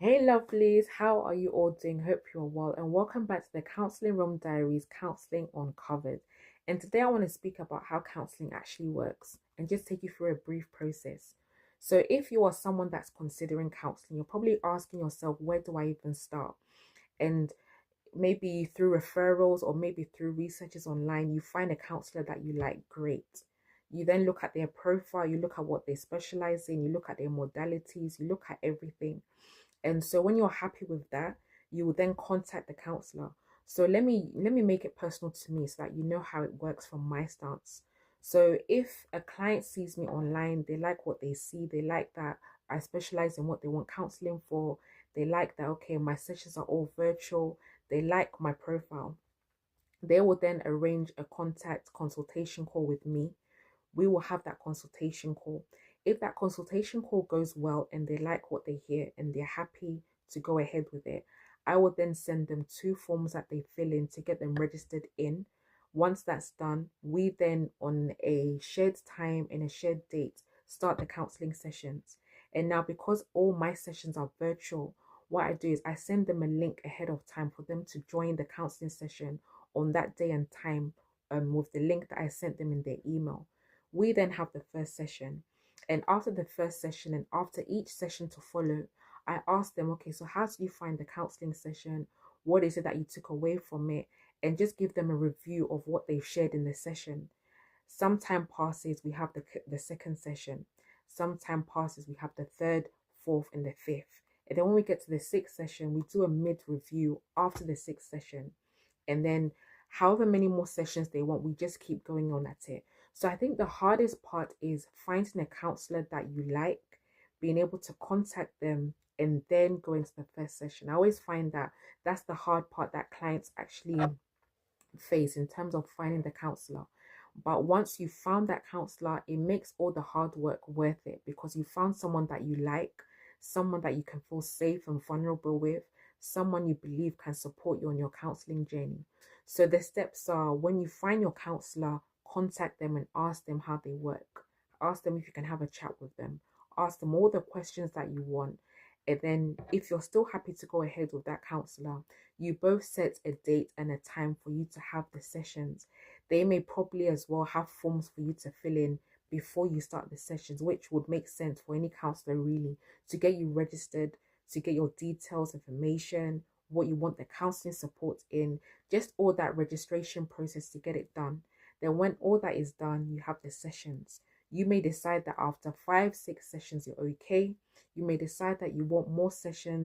Hey lovelies, how are you all doing? Hope you're well, and welcome back to the Counselling Room Diaries Counselling Uncovered. And today I want to speak about how counseling actually works and just take you through a brief process. So if you are someone that's considering counseling, you're probably asking yourself, where do I even start? And maybe through referrals or maybe through researches online, you find a counselor that you like, great. You then look at their profile, you look at what they specialize in, you look at their modalities, you look at everything. And so when you're happy with that, you will then contact the counselor. So let me make it personal to me so that you know how it works from my stance. So if a client sees me online, they like what they see, they like that I specialize in what they want counseling for, they like that, okay, my sessions are all virtual, they like my profile. They will then arrange a contact consultation call with me. We will have that consultation call. If that consultation call goes well and they like what they hear and they're happy to go ahead with it, I will then send them two forms that they fill in to get them registered in. Once that's done, we then, on a shared time and a shared date, start the counseling sessions. And now, because all my sessions are virtual, what I do is I send them a link ahead of time for them to join the counseling session on that day and time, with the link that I sent them in their email. We then have the first session. And after the first session and after each session to follow, I ask them, okay, so how did you find the counseling session? What is it that you took away from it? And just give them a review of what they've shared in the session. Some time passes, we have the second session. Some time passes, we have the third, fourth, and the fifth. And then when we get to the sixth session, we do a mid review after the sixth session. And then however many more sessions they want, we just keep going on at it. So I think the hardest part is finding a counselor that you like, being able to contact them, and then going to the first session. I always find that that's the hard part that clients actually face in terms of finding the counselor. But once you found that counselor, it makes all the hard work worth it because you found someone that you like, someone that you can feel safe and vulnerable with, someone you believe can support you on your counseling journey. So the steps are, when you find your counselor, contact them and ask them how they work. Ask them if you can have a chat with them. Ask them all the questions that you want. And then if you're still happy to go ahead with that counselor, you both set a date and a time for you to have the sessions. They may probably as well have forms for you to fill in before you start the sessions, which would make sense for any counselor really, to get you registered, to get your details, information, what you want the counseling support in, just all that registration process to get it done. Then when all that is done, you have the sessions. You may decide that after 5, 6 sessions, you're okay. You may decide that you want more sessions